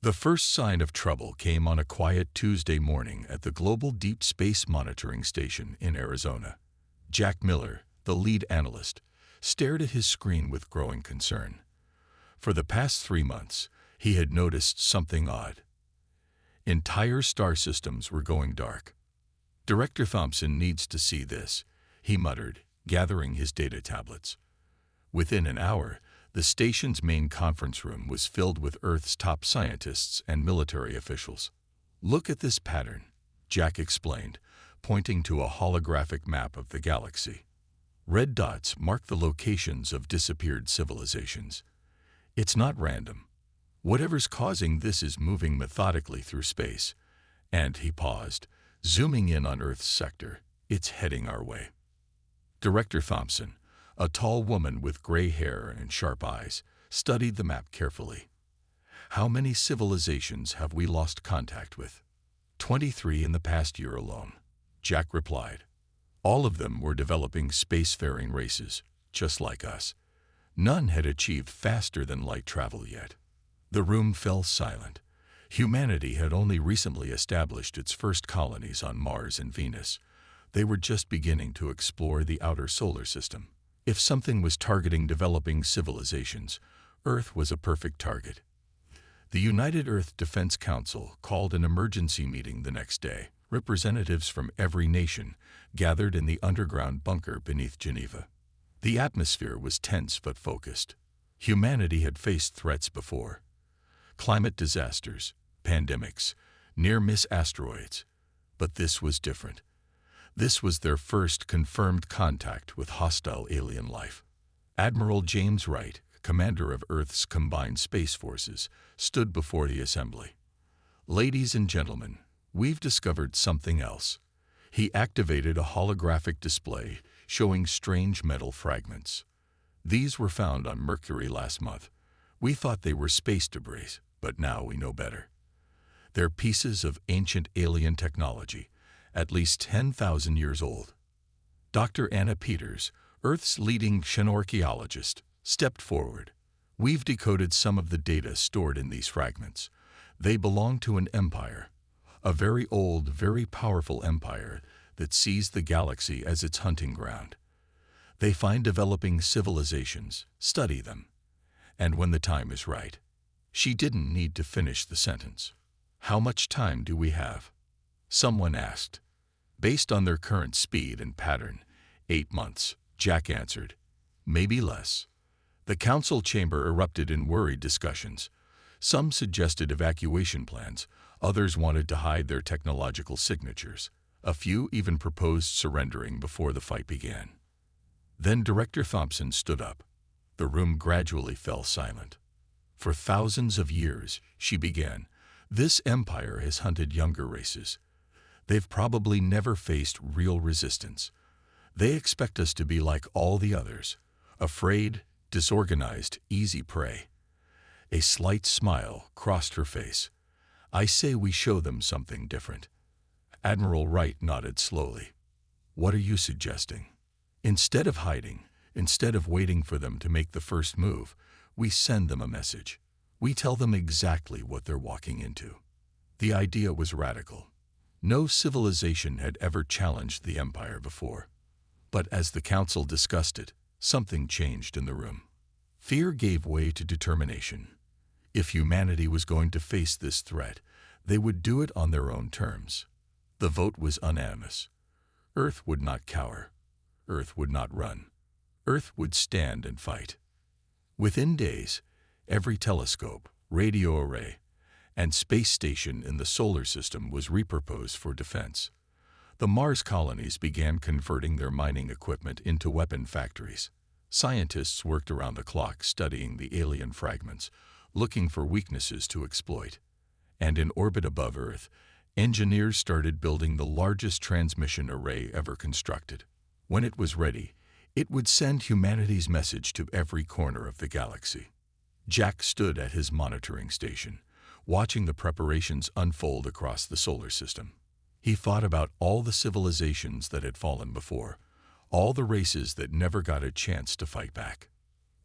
The first sign of trouble came on a quiet Tuesday morning at the Global Deep Space Monitoring Station in Arizona. Jack Miller, the lead analyst, stared at his screen with growing concern. For the past 3 months, he had noticed something odd. Entire star systems were going dark. "Director Thompson needs to see this," he muttered, gathering his data tablets. Within an hour, the station's main conference room was filled with Earth's top scientists and military officials. "Look at this pattern," Jack explained, pointing to a holographic map of the galaxy. Red dots mark the locations of disappeared civilizations. It's not random. Whatever's causing this is moving methodically through space. And he paused, zooming in on Earth's sector. "It's heading our way." Director Thompson, a tall woman with gray hair and sharp eyes, studied the map carefully. "How many civilizations have we lost contact with?" 23 in the past year alone," Jack replied. "All of them were developing spacefaring races, just like us. None had achieved faster-than-light travel yet." The room fell silent. Humanity had only recently established its first colonies on Mars and Venus. They were just beginning to explore the outer solar system. If something was targeting developing civilizations, Earth was a perfect target. The United Earth Defense Council called an emergency meeting the next day. Representatives from every nation gathered in the underground bunker beneath Geneva. The atmosphere was tense but focused. Humanity had faced threats before. Climate disasters, pandemics, near-miss asteroids. But this was different. This was their first confirmed contact with hostile alien life. Admiral James Wright, commander of Earth's combined space forces, stood before the assembly. "Ladies and gentlemen, we've discovered something else." He activated a holographic display showing strange metal fragments. "These were found on Mercury last month. We thought they were space debris, but now we know better. They're pieces of ancient alien technology, at least 10,000 years old." Dr. Anna Peters, Earth's leading xenorchaeologist, stepped forward. "We've decoded some of the data stored in these fragments. They belong to an empire, a very old, very powerful empire that sees the galaxy as its hunting ground. They find developing civilizations, study them, and when the time is right." She didn't need to finish the sentence. "How much time do we have?" someone asked. "Based on their current speed and pattern, 8 months, Jack answered. "Maybe less." The council chamber erupted in worried discussions. Some suggested evacuation plans, others wanted to hide their technological signatures. A few even proposed surrendering before the fight began. Then Director Thompson stood up. The room gradually fell silent. "For thousands of years," she began, "this empire has hunted younger races. They've probably never faced real resistance. They expect us to be like all the others, afraid, disorganized, easy prey." A slight smile crossed her face. "I say we show them something different." Admiral Wright nodded slowly. "What are you suggesting?" "Instead of hiding, instead of waiting for them to make the first move, we send them a message. We tell them exactly what they're walking into." The idea was radical. No civilization had ever challenged the empire before. But as the council discussed it, something changed in the room. Fear gave way to determination. If humanity was going to face this threat, they would do it on their own terms. The vote was unanimous. Earth would not cower. Earth would not run. Earth would stand and fight. Within days, every telescope, radio array, and space station in the solar system was repurposed for defense. The Mars colonies began converting their mining equipment into weapon factories. Scientists worked around the clock studying the alien fragments, looking for weaknesses to exploit. And in orbit above Earth, engineers started building the largest transmission array ever constructed. When it was ready, it would send humanity's message to every corner of the galaxy. Jack stood at his monitoring station, watching the preparations unfold across the solar system. He thought about all the civilizations that had fallen before, all the races that never got a chance to fight back.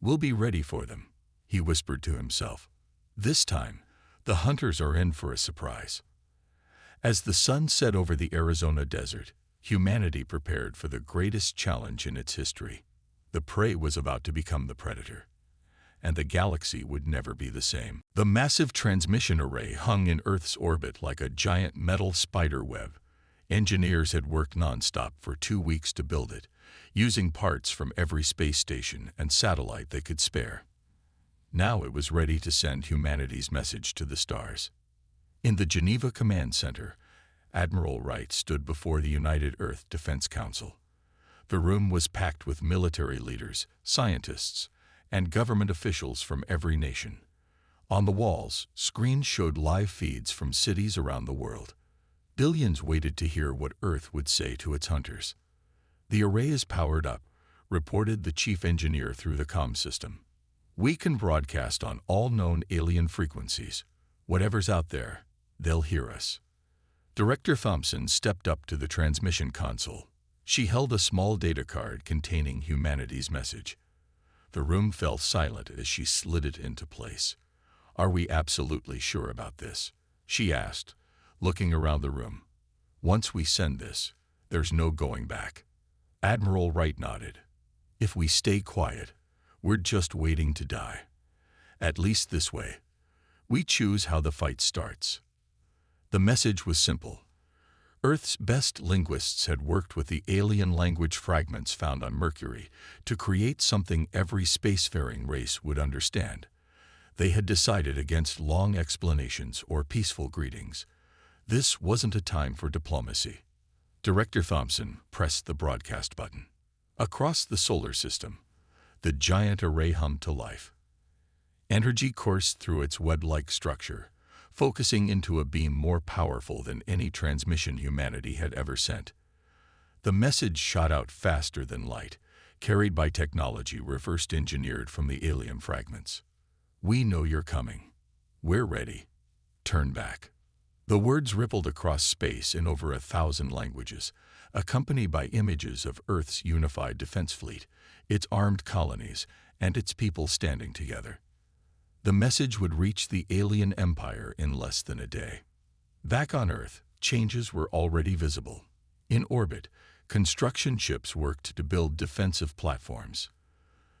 "We'll be ready for them," he whispered to himself. "This time, The hunters are in for a surprise. As the sun set over the Arizona desert, humanity prepared for the greatest challenge in its history. The prey was about to become the predator, and the galaxy would never be the same. The massive transmission array hung in Earth's orbit like a giant metal spider web. Engineers had worked non-stop for 2 weeks to build it, using parts from every space station and satellite they could spare. Now it was ready to send humanity's message to the stars. In the Geneva Command Center, Admiral Wright stood before the United Earth Defense Council. The room was packed with military leaders, scientists, and government officials from every nation. On the walls, screens showed live feeds from cities around the world. Billions waited to hear what Earth would say to its hunters. "The array is powered up," reported the chief engineer through the comm system. "We can broadcast on all known alien frequencies. Whatever's out there, they'll hear us." Director Thompson stepped up to the transmission console. She held a small data card containing humanity's message. The room fell silent as she slid it into place. "Are we absolutely sure about this?" she asked, looking around the room. "Once we send this, there's no going back." Admiral Wright nodded. "If we stay quiet, we're just waiting to die. At least this way, we choose how the fight starts." The message was simple. Earth's best linguists had worked with the alien language fragments found on Mercury to create something every spacefaring race would understand. They had decided against long explanations or peaceful greetings. This wasn't a time for diplomacy. Director Thompson pressed the broadcast button. Across the solar system, the giant array hummed to life. Energy coursed through its web-like structure, focusing into a beam more powerful than any transmission humanity had ever sent. The message shot out faster than light, carried by technology reverse engineered from the alien fragments. "We know you're coming. We're ready. Turn back." The words rippled across space in over 1,000 languages, accompanied by images of Earth's unified defense fleet, its armed colonies, and its people standing together. The message would reach the alien empire in less than a day. Back on Earth, changes were already visible. In orbit, construction ships worked to build defensive platforms.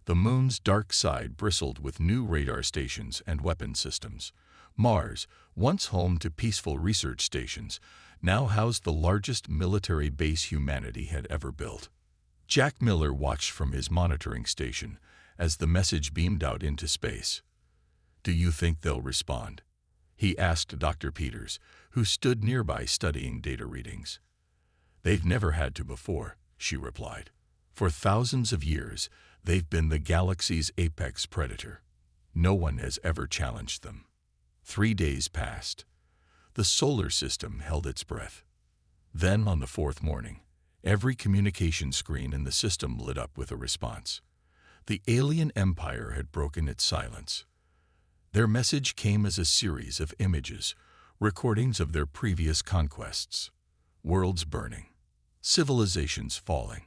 The moon's dark side bristled with new radar stations and weapon systems. Mars, once home to peaceful research stations, now housed the largest military base humanity had ever built. Jack Miller watched from his monitoring station as the message beamed out into space. "Do you think they'll respond?" he asked Dr. Peters, who stood nearby studying data readings. "They've never had to before," she replied. "For thousands of years, they've been the galaxy's apex predator. No one has ever challenged them." 3 days passed. The solar system held its breath. Then, on the 4th morning, every communication screen in the system lit up with a response. The alien empire had broken its silence. Their message came as a series of images, recordings of their previous conquests. Worlds burning, civilizations falling,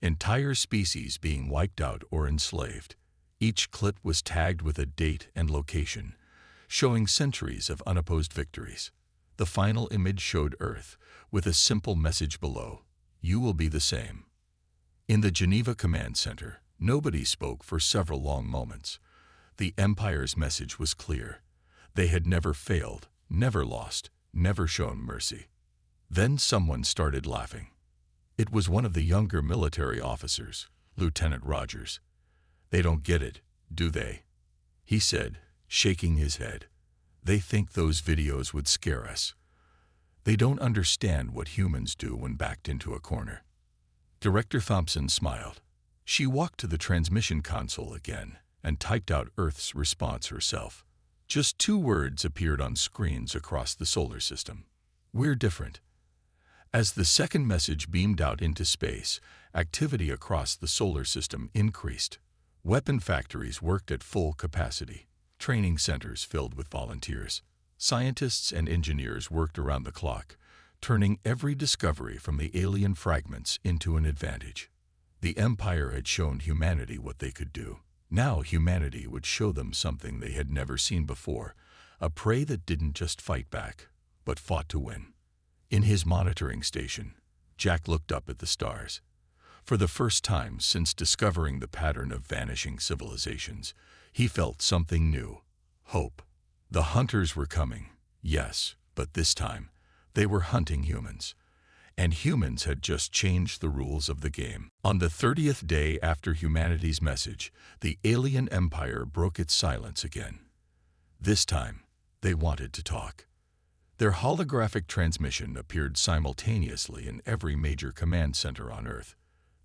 entire species being wiped out or enslaved. Each clip was tagged with a date and location, showing centuries of unopposed victories. The final image showed Earth, with a simple message below: "You will be the same." In the Geneva Command Center, nobody spoke for several long moments. The Empire's message was clear. They had never failed, never lost, never shown mercy. Then someone started laughing. It was one of the younger military officers, Lieutenant Rogers. "They don't get it, do they?" he said, shaking his head. "They think those videos would scare us. They don't understand what humans do when backed into a corner." Director Thompson smiled. She walked to the transmission console again and typed out Earth's response herself. Just 2 words appeared on screens across the solar system: "We're different." As the second message beamed out into space, activity across the solar system increased. Weapon factories worked at full capacity. Training centers filled with volunteers. Scientists and engineers worked around the clock, turning every discovery from the alien fragments into an advantage. The Empire had shown humanity what they could do. Now humanity would show them something they had never seen before: a prey that didn't just fight back, but fought to win. In his monitoring station, Jack looked up at the stars. For the first time since discovering the pattern of vanishing civilizations, he felt something new: hope. The hunters were coming, yes, but this time, they were hunting humans. And humans had just changed the rules of the game. On the 30th day after humanity's message, the alien empire broke its silence again. This time, they wanted to talk. Their holographic transmission appeared simultaneously in every major command center on Earth.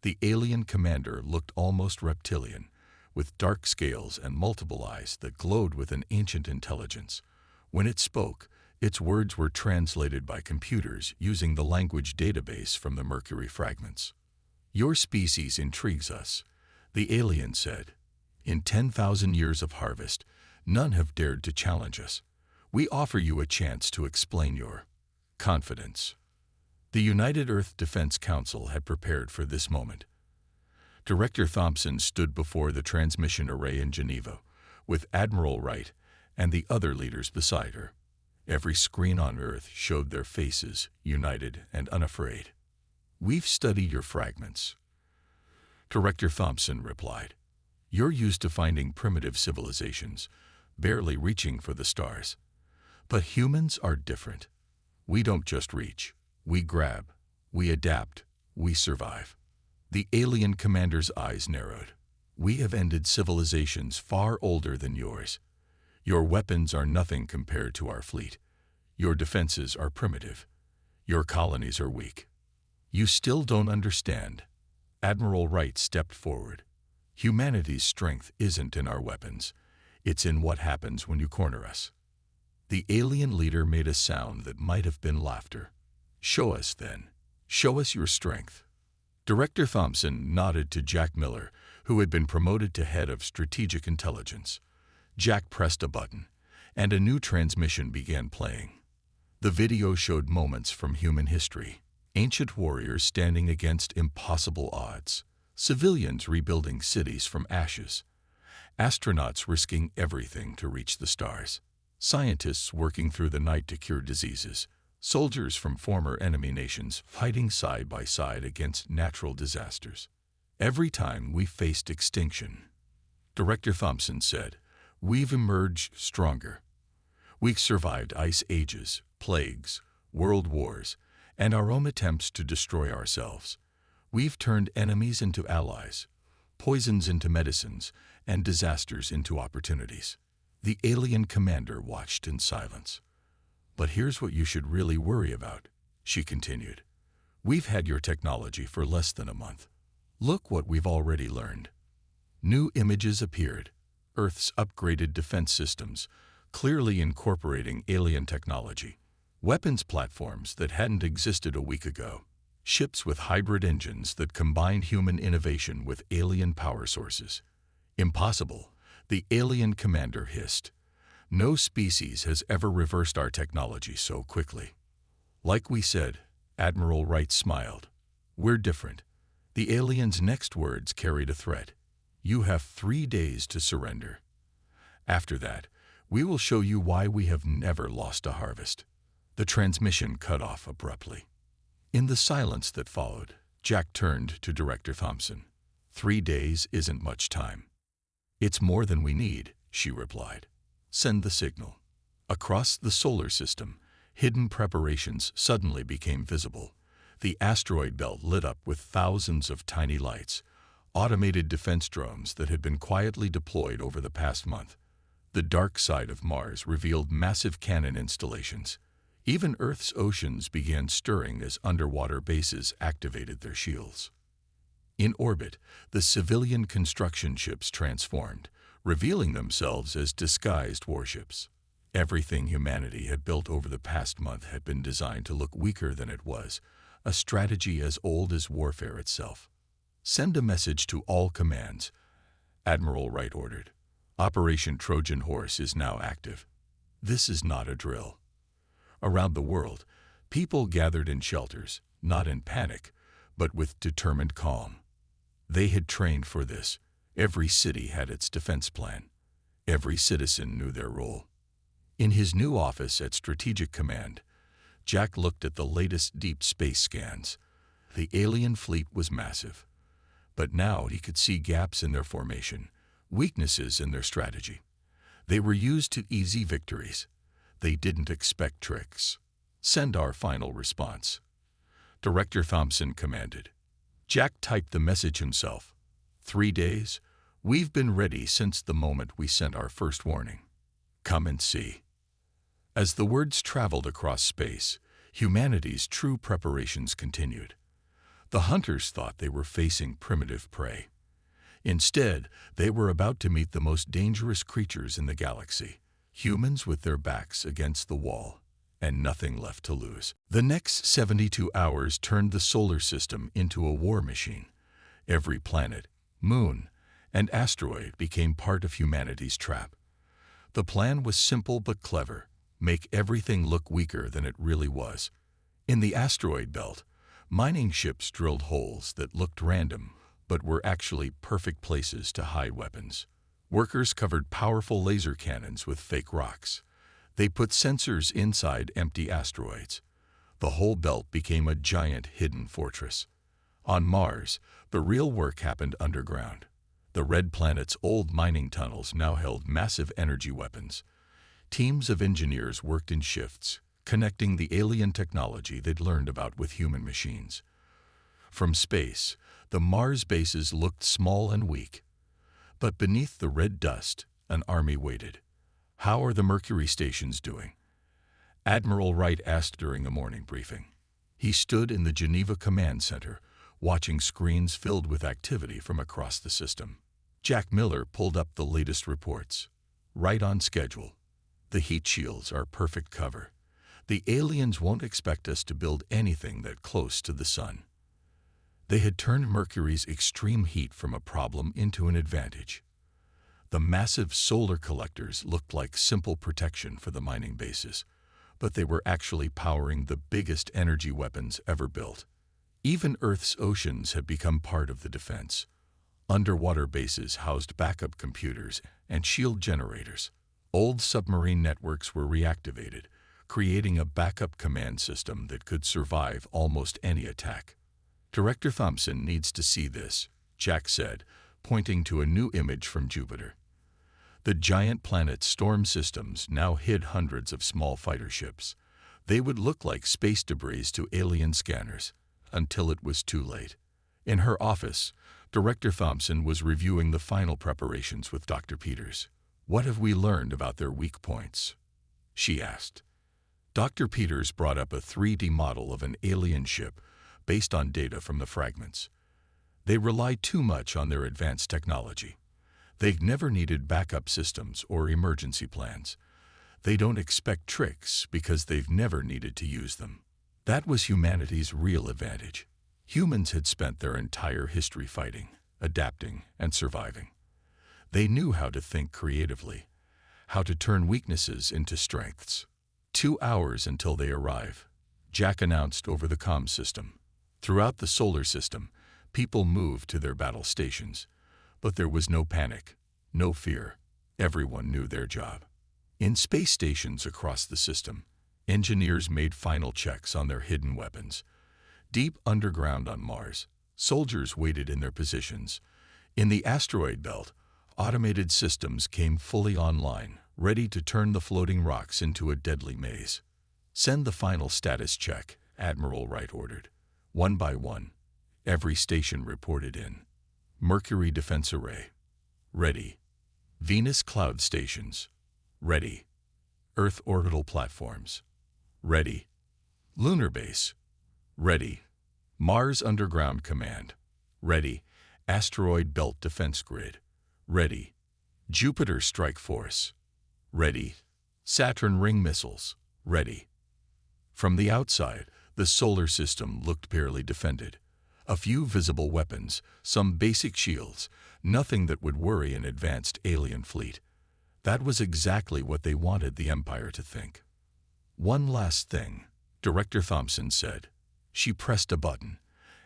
The alien commander looked almost reptilian, with dark scales and multiple eyes that glowed with an ancient intelligence. When it spoke, its words were translated by computers using the language database from the Mercury fragments. "Your species intrigues us," the alien said. "In 10,000 years of harvest, none have dared to challenge us. We offer you a chance to explain your confidence." The United Earth Defense Council had prepared for this moment. Director Thompson stood before the transmission array in Geneva, with Admiral Wright and the other leaders beside her. Every screen on Earth showed their faces, united and unafraid. "We've studied your fragments," Director Thompson replied. "You're used to finding primitive civilizations, barely reaching for the stars. But humans are different. We don't just reach. We grab. We adapt. We survive." The alien commander's eyes narrowed. "We have ended civilizations far older than yours. Your weapons are nothing compared to our fleet. Your defenses are primitive. Your colonies are weak. You still don't understand." Admiral Wright stepped forward. "Humanity's strength isn't in our weapons. It's in what happens when you corner us." The alien leader made a sound that might have been laughter. "Show us, then. Show us your strength." Director Thompson nodded to Jack Miller, who had been promoted to head of strategic intelligence. Jack pressed a button, and a new transmission began playing. The video showed moments from human history: ancient warriors standing against impossible odds, civilians rebuilding cities from ashes, astronauts risking everything to reach the stars, scientists working through the night to cure diseases, soldiers from former enemy nations fighting side by side against natural disasters. "Every time we faced extinction," Director Thompson said, "we've emerged stronger. We've survived ice ages, plagues, world wars, and our own attempts to destroy ourselves. We've turned enemies into allies, poisons into medicines, and disasters into opportunities." The alien commander watched in silence. "But here's what you should really worry about," she continued. "We've had your technology for less than a month. Look what we've already learned." New images appeared: Earth's upgraded defense systems, clearly incorporating alien technology; weapons platforms that hadn't existed a week ago; ships with hybrid engines that combined human innovation with alien power sources. "Impossible," the alien commander hissed. "No species has ever reversed our technology so quickly." "Like we said," Admiral Wright smiled, "we're different." The alien's next words carried a threat: "You have 3 days to surrender. After that, we will show you why we have never lost a harvest." The transmission cut off abruptly. In the silence that followed, Jack turned to Director Thompson. 3 days isn't much time." "It's more than we need," she replied. "Send the signal." Across the solar system, hidden preparations suddenly became visible. The asteroid belt lit up with thousands of tiny lights, automated defense drones that had been quietly deployed over the past month. The dark side of Mars revealed massive cannon installations. Even Earth's oceans began stirring as underwater bases activated their shields. In orbit, the civilian construction ships transformed, revealing themselves as disguised warships. Everything humanity had built over the past month had been designed to look weaker than it was, a strategy as old as warfare itself. "Send a message to all commands," Admiral Wright ordered. "Operation Trojan Horse is now active." This is not a drill. Around the world, people gathered in shelters, not in panic, but with determined calm. They had trained for this. Every city had its defense plan. Every citizen knew their role. In his new office at Strategic Command, Jack looked at the latest deep space scans. The alien fleet was massive, but now he could see gaps in their formation, weaknesses in their strategy. They were used to easy victories. They didn't expect tricks. "Send our final response," Director Thompson commanded. Jack typed the message himself. 3 days? We've been ready since the moment we sent our first warning. Come and see. As the words traveled across space, humanity's true preparations continued. The hunters thought they were facing primitive prey. Instead, they were about to meet the most dangerous creatures in the galaxy, humans with their backs against the wall, and nothing left to lose. The next 72 hours turned the solar system into a war machine. Every planet, moon, and asteroid became part of humanity's trap. The plan was simple but clever: make everything look weaker than it really was. In the asteroid belt, mining ships drilled holes that looked random but were actually perfect places to hide weapons. Workers covered powerful laser cannons with fake rocks. They put sensors inside empty asteroids. The whole belt became a giant hidden fortress. On Mars, the real work happened underground. The Red Planet's old mining tunnels now held massive energy weapons. Teams of engineers worked in shifts, connecting the alien technology they'd learned about with human machines. From space, the Mars bases looked small and weak. But beneath the red dust, an army waited. "How are the Mercury stations doing?" Admiral Wright asked during a morning briefing. He stood in the Geneva Command Center, watching screens filled with activity from across the system. Jack Miller pulled up the latest reports. "Right on schedule. The heat shields are perfect cover. The aliens won't expect us to build anything that close to the sun." They had turned Mercury's extreme heat from a problem into an advantage. The massive solar collectors looked like simple protection for the mining bases, but they were actually powering the biggest energy weapons ever built. Even Earth's oceans had become part of the defense. Underwater bases housed backup computers and shield generators. Old submarine networks were reactivated, creating a backup command system that could survive almost any attack. "Director Thompson needs to see this," Jack said, pointing to a new image from Jupiter. The giant planet's storm systems now hid hundreds of small fighter ships. They would look like space debris to alien scanners, until it was too late. In her office, Director Thompson was reviewing the final preparations with Dr. Peters. "What have we learned about their weak points?" she asked. Dr. Peters brought up a 3D model of an alien ship based on data from the fragments. They rely too much on their advanced technology. They've never needed backup systems or emergency plans. They don't expect tricks because they've never needed to use them. That was humanity's real advantage. Humans had spent their entire history fighting, adapting, and surviving. They knew how to think creatively, how to turn weaknesses into strengths. 2 hours until they arrive, Jack announced over the comm system. Throughout the solar system, people moved to their battle stations. But there was no panic, no fear. Everyone knew their job. In space stations across the system, engineers made final checks on their hidden weapons. Deep underground on Mars, soldiers waited in their positions. In the asteroid belt, automated systems came fully online, ready to turn the floating rocks into a deadly maze. "Send the final status check," Admiral Wright ordered. One by one, every station reported in. Mercury Defense Array, ready. Venus Cloud Stations, ready. Earth Orbital Platforms, ready. Lunar Base, ready. Mars Underground Command, ready. Asteroid Belt Defense Grid, ready. Jupiter Strike Force, ready. Saturn Ring Missiles, ready. From the outside, the solar system looked barely defended. A few visible weapons, some basic shields, nothing that would worry an advanced alien fleet. That was exactly what they wanted the Empire to think. "One last thing," Director Thompson said. She pressed a button,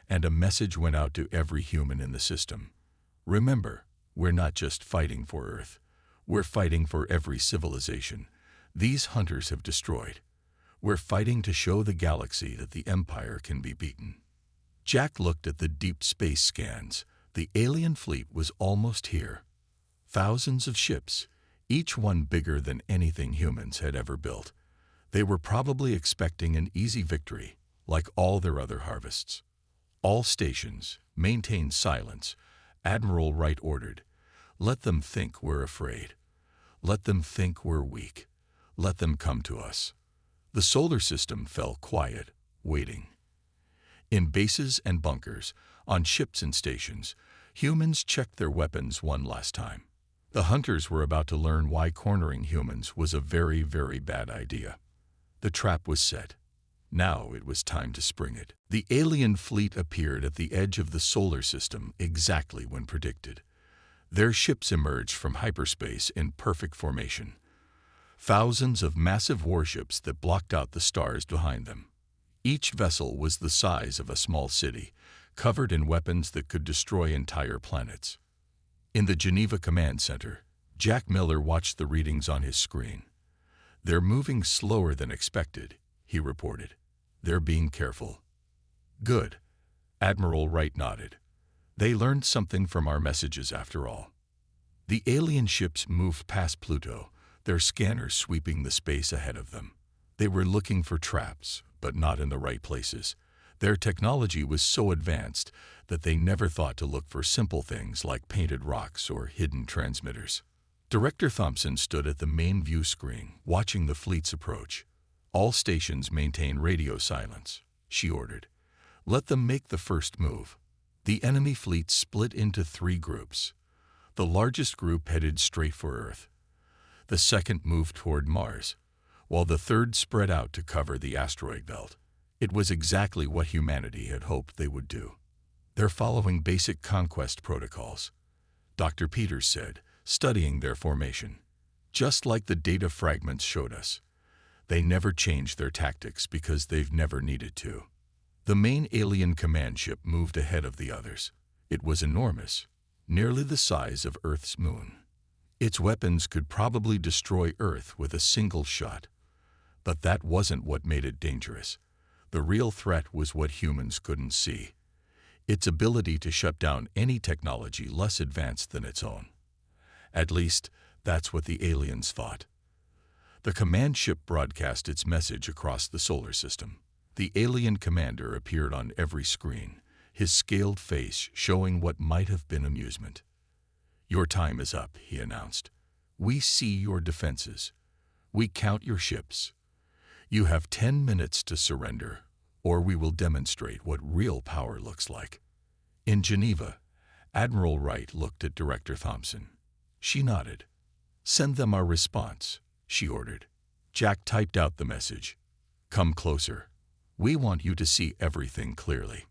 and a message went out to every human in the system. "Remember, we're not just fighting for Earth. We're fighting for every civilization. These hunters have destroyed. We're fighting to show the galaxy that the Empire can be beaten." Jack looked at the deep space scans. The alien fleet was almost here. Thousands of ships, each one bigger than anything humans had ever built. They were probably expecting an easy victory, like all their other harvests. "All stations, maintain silence," Admiral Wright ordered. "Let them think we're afraid. Let them think we're weak. Let them come to us." The solar system fell quiet, waiting. In bases and bunkers, on ships and stations, humans checked their weapons one last time. The hunters were about to learn why cornering humans was a very, very bad idea. The trap was set. Now it was time to spring it. The alien fleet appeared at the edge of the solar system exactly when predicted. Their ships emerged from hyperspace in perfect formation. Thousands of massive warships that blocked out the stars behind them. Each vessel was the size of a small city, covered in weapons that could destroy entire planets. In the Geneva Command Center, Jack Miller watched the readings on his screen. "They're moving slower than expected," he reported. "They're being careful." "Good." Admiral Wright nodded. "They learned something from our messages after all." The alien ships moved past Pluto, their scanners sweeping the space ahead of them. They were looking for traps, but not in the right places. Their technology was so advanced that they never thought to look for simple things like painted rocks or hidden transmitters. Director Thompson stood at the main view screen, watching the fleet's approach. "All stations maintain radio silence," she ordered. "Let them make the first move." The enemy fleet split into 3 groups. The largest group headed straight for Earth. The second moved toward Mars, while the third spread out to cover the asteroid belt. It was exactly what humanity had hoped they would do. "They're following basic conquest protocols," Dr. Peters said, studying their formation. "Just like the data fragments showed us. They never changed their tactics because they've never needed to." The main alien command ship moved ahead of the others. It was enormous, nearly the size of Earth's moon. Its weapons could probably destroy Earth with a single shot. But that wasn't what made it dangerous. The real threat was what humans couldn't see: its ability to shut down any technology less advanced than its own. At least, that's what the aliens thought. The command ship broadcast its message across the solar system. The alien commander appeared on every screen, his scaled face showing what might have been amusement. "Your time is up," he announced. "We see your defenses. We count your ships. You have 10 minutes to surrender, or we will demonstrate what real power looks like." In Geneva, Admiral Wright looked at Director Thompson. She nodded. "Send them our response," she ordered. Jack typed out the message. "Come closer. We want you to see everything clearly."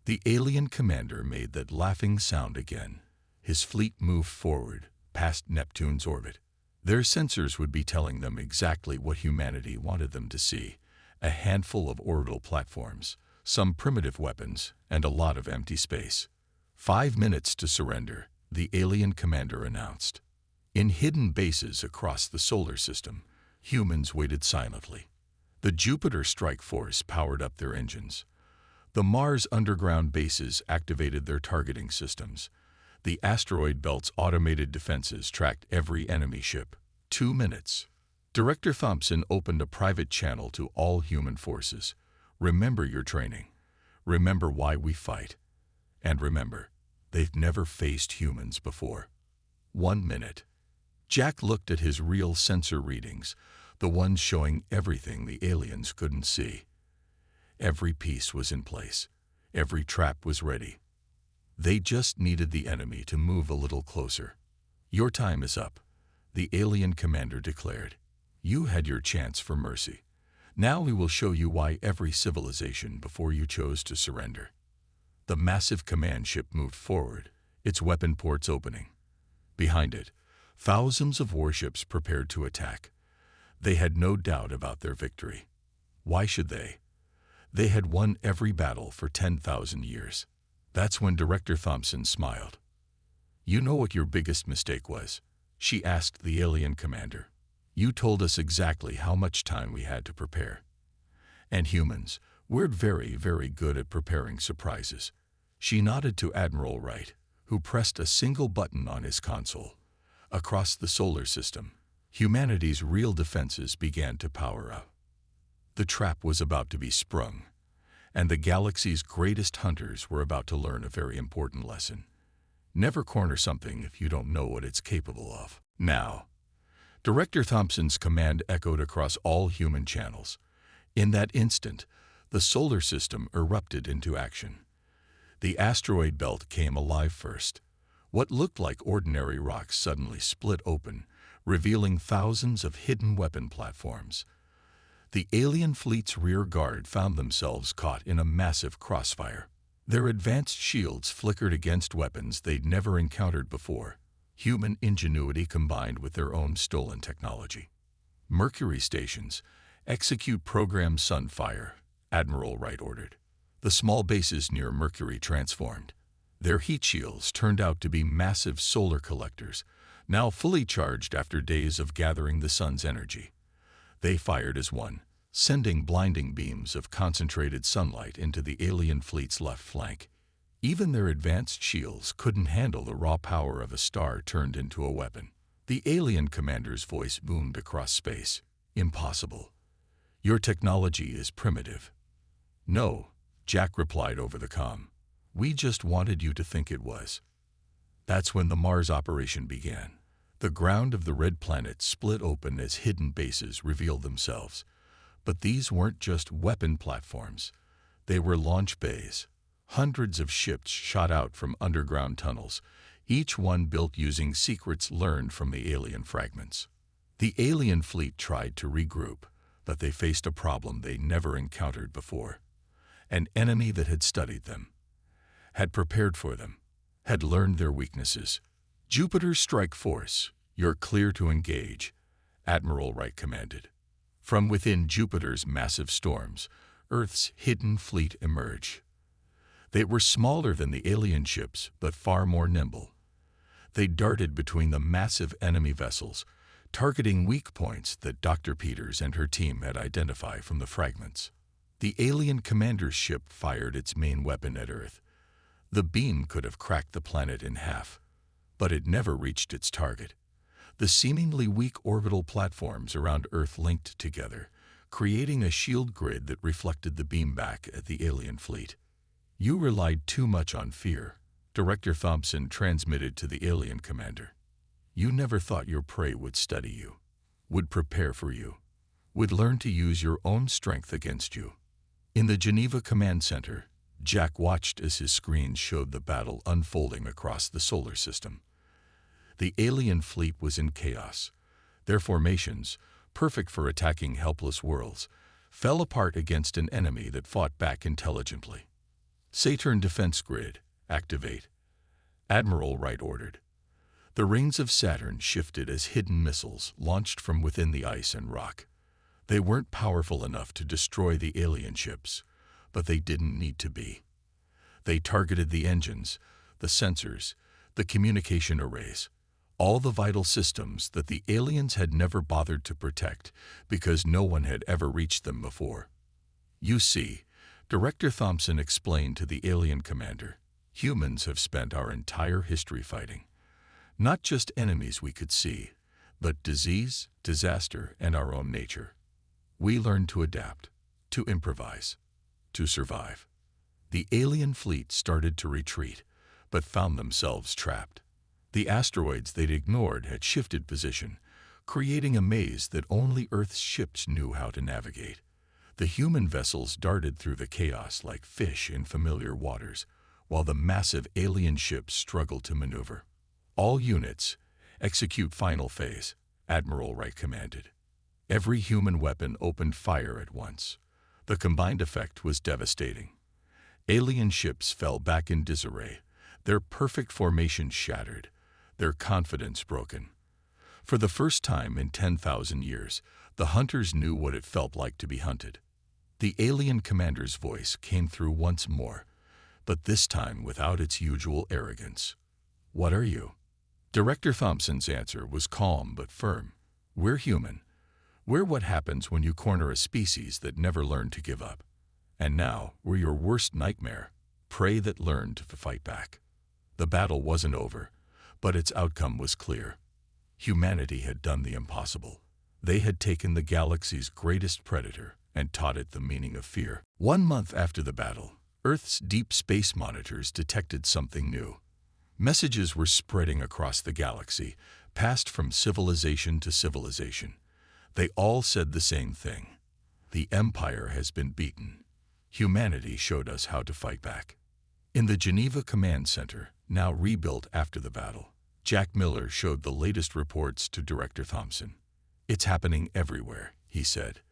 The alien commander made that laughing sound again. His fleet moved forward, past Neptune's orbit. Their sensors would be telling them exactly what humanity wanted them to see: a handful of orbital platforms, some primitive weapons, and a lot of empty space. 5 minutes to surrender, the alien commander announced. In hidden bases across the solar system, humans waited silently. The Jupiter Strike Force powered up their engines. The Mars underground bases activated their targeting systems. The asteroid belt's automated defenses tracked every enemy ship. 2 minutes. Director Thompson opened a private channel to all human forces. "Remember your training. Remember why we fight. And remember, they've never faced humans before." 1 minute. Jack looked at his real sensor readings, the ones showing everything the aliens couldn't see. Every piece was in place. Every trap was ready. They just needed the enemy to move a little closer. "Your time is up," the alien commander declared. "You had your chance for mercy. Now we will show you why every civilization before you chose to surrender." The massive command ship moved forward, its weapon ports opening. Behind it, thousands of warships prepared to attack. They had no doubt about their victory. Why should they? They had won every battle for 10,000 years. That's when Director Thompson smiled. "You know what your biggest mistake was?" she asked the alien commander. You told us exactly how much time we had to prepare. And humans, we're very, very good at preparing surprises." She nodded to Admiral Wright, who pressed a single button on his console. Across the solar system, humanity's real defenses began to power up. The trap was about to be sprung, and the galaxy's greatest hunters were about to learn a very important lesson. Never corner something if you don't know what it's capable of. Now, Director Thompson's command echoed across all human channels. In that instant, the solar system erupted into action. The asteroid belt came alive first. What looked like ordinary rocks suddenly split open, revealing thousands of hidden weapon platforms. The alien fleet's rear guard found themselves caught in a massive crossfire. Their advanced shields flickered against weapons they'd never encountered before, human ingenuity combined with their own stolen technology. "Mercury stations, execute Program Sunfire," Admiral Wright ordered. The small bases near Mercury transformed. Their heat shields turned out to be massive solar collectors, now fully charged after days of gathering the sun's energy. They fired as one, sending blinding beams of concentrated sunlight into the alien fleet's left flank. Even their advanced shields couldn't handle the raw power of a star turned into a weapon. The alien commander's voice boomed across space. "Impossible. Your technology is primitive." "No," Jack replied over the comm. "We just wanted you to think it was." That's when the Mars operation began. The ground of the red planet split open as hidden bases revealed themselves. But these weren't just weapon platforms. They were launch bays. Hundreds of ships shot out from underground tunnels, each one built using secrets learned from the alien fragments. The alien fleet tried to regroup, but they faced a problem they never encountered before. An enemy that had studied them, had prepared for them, had learned their weaknesses. "Jupiter's strike force, you're clear to engage," Admiral Wright commanded. From within Jupiter's massive storms, Earth's hidden fleet emerged. They were smaller than the alien ships, but far more nimble. They darted between the massive enemy vessels, targeting weak points that Dr. Peters and her team had identified from the fragments. The alien commander's ship fired its main weapon at Earth. The beam could have cracked the planet in half, but it never reached its target. The seemingly weak orbital platforms around Earth linked together, creating a shield grid that reflected the beam back at the alien fleet. "You relied too much on fear," Director Thompson transmitted to the alien commander. "You never thought your prey would study you, would prepare for you, would learn to use your own strength against you." In the Geneva Command Center, Jack watched as his screen showed the battle unfolding across the solar system. The alien fleet was in chaos. Their formations, perfect for attacking helpless worlds, fell apart against an enemy that fought back intelligently. "Saturn Defense Grid, activate," Admiral Wright ordered. The rings of Saturn shifted as hidden missiles launched from within the ice and rock. They weren't powerful enough to destroy the alien ships, but they didn't need to be. They targeted the engines, the sensors, the communication arrays, all the vital systems that the aliens had never bothered to protect because no one had ever reached them before. "You see," Director Thompson explained to the alien commander, "humans have spent our entire history fighting. Not just enemies we could see, but disease, disaster, and our own nature. We learned to adapt, to improvise, to survive." The alien fleet started to retreat, but found themselves trapped. The asteroids they'd ignored had shifted position, creating a maze that only Earth's ships knew how to navigate. The human vessels darted through the chaos like fish in familiar waters, while the massive alien ships struggled to maneuver. "All units, execute final phase," Admiral Wright commanded. Every human weapon opened fire at once. The combined effect was devastating. Alien ships fell back in disarray, their perfect formation shattered, their confidence broken. For the first time in 10,000 years, the hunters knew what it felt like to be hunted. The alien commander's voice came through once more, but this time without its usual arrogance. "What are you?" Director Thompson's answer was calm but firm. "We're human, We're what happens when you corner a species that never learned to give up. And now, we're your worst nightmare, prey that learned to fight back. The battle wasn't over, but its outcome was clear. Humanity had done the impossible. They had taken the galaxy's greatest predator and taught it the meaning of fear. 1 month after the battle, Earth's deep space monitors detected something new. Messages were spreading across the galaxy, passed from civilization to civilization. They all said the same thing. The Empire has been beaten. Humanity showed us how to fight back. In the Geneva Command Center, now rebuilt after the battle, Jack Miller showed the latest reports to Director Thompson. "It's happening everywhere," he said.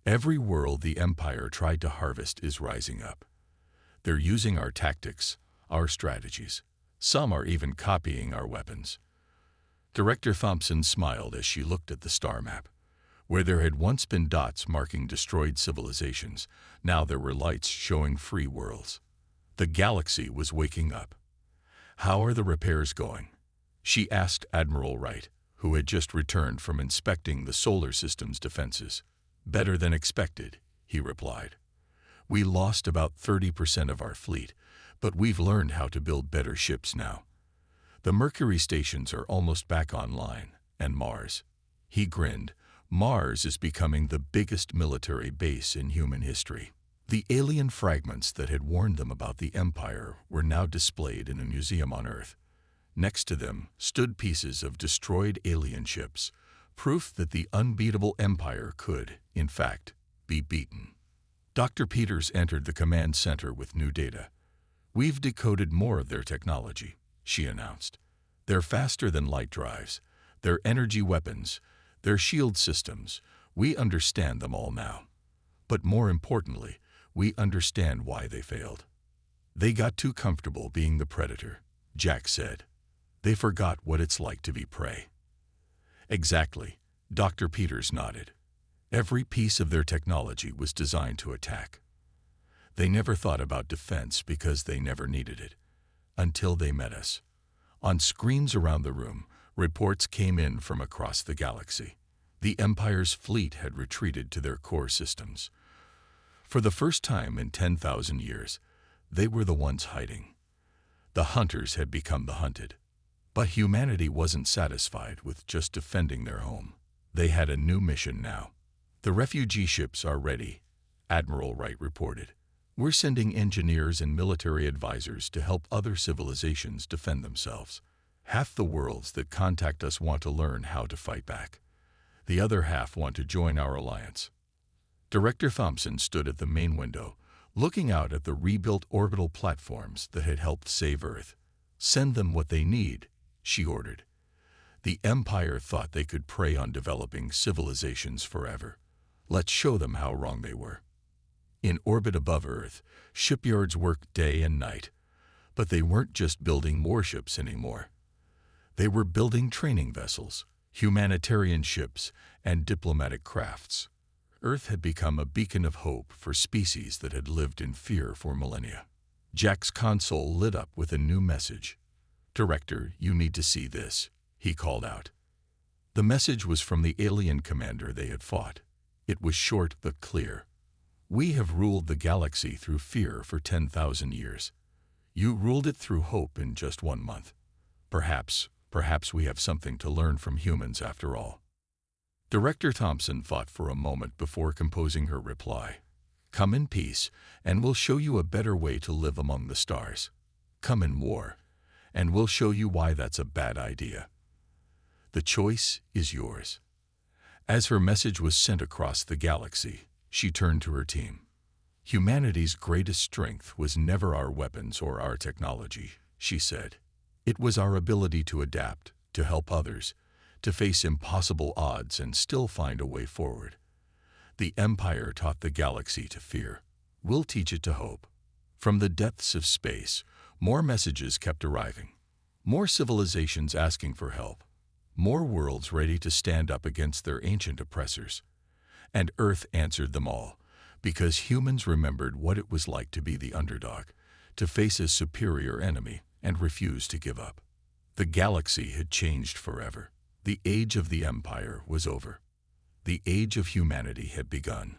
"Every world the Empire tried to harvest is rising up. They're using our tactics, our strategies. Some are even copying our weapons." Director Thompson smiled as she looked at the star map. Where there had once been dots marking destroyed civilizations, now there were lights showing free worlds. The galaxy was waking up. "How are the repairs going?" she asked Admiral Wright, who had just returned from inspecting the solar system's defenses. "Better than expected," he replied. "We lost about 30% of our fleet, but we've learned how to build better ships now. The Mercury stations are almost back online, and Mars." He grinned. "Mars is becoming the biggest military base in human history." The alien fragments that had warned them about the Empire were now displayed in a museum on Earth. Next to them stood pieces of destroyed alien ships, proof that the unbeatable Empire could, in fact, be beaten. Dr. Peters entered the command center with new data. "We've decoded more of their technology," she announced. "They're faster than light drives, their energy weapons, their shield systems. We understand them all now. But more importantly, we understand why they failed. They got too comfortable being the predator," Jack said. "They forgot what it's like to be prey." "Exactly," Dr. Peters nodded. "Every piece of their technology was designed to attack. They never thought about defense because they never needed it. Until they met us." On screens around the room, reports came in from across the galaxy. The Empire's fleet had retreated to their core systems. For the first time in 10,000 years, they were the ones hiding. The hunters had become the hunted. But humanity wasn't satisfied with just defending their home. They had a new mission now. "The refugee ships are ready," Admiral Wright reported. "We're sending engineers and military advisors to help other civilizations defend themselves. Half the worlds that contact us want to learn how to fight back. The other half want to join our alliance." Director Thompson stood at the main window, looking out at the rebuilt orbital platforms that had helped save Earth. "Send them what they need," she ordered. The Empire thought they could prey on developing civilizations forever. Let's show them how wrong they were. In orbit above Earth, shipyards worked day and night. But they weren't just building warships anymore. They were building training vessels, humanitarian ships, and diplomatic crafts. Earth had become a beacon of hope for species that had lived in fear for millennia. Jack's console lit up with a new message. "Director, you need to see this," he called out. The message was from the alien commander they had fought. It was short but clear. "We have ruled the galaxy through fear for 10,000 years. You ruled it through hope in just 1 month. Perhaps we have something to learn from humans after all." Director Thompson thought for a moment before composing her reply. "Come in peace, and we'll show you a better way to live among the stars. Come in war, and we'll show you why that's a bad idea. The choice is yours." As her message was sent across the galaxy, she turned to her team. "Humanity's greatest strength was never our weapons or our technology," she said. "It was our ability to adapt, to help others, to face impossible odds and still find a way forward. The Empire taught the galaxy to fear. We'll teach it to hope." From the depths of space, more messages kept arriving. More civilizations asking for help. More worlds ready to stand up against their ancient oppressors. And Earth answered them all, because humans remembered what it was like to be the underdog, to face a superior enemy, and refuse to give up. The galaxy had changed forever. The age of the Empire was over. The age of humanity had begun.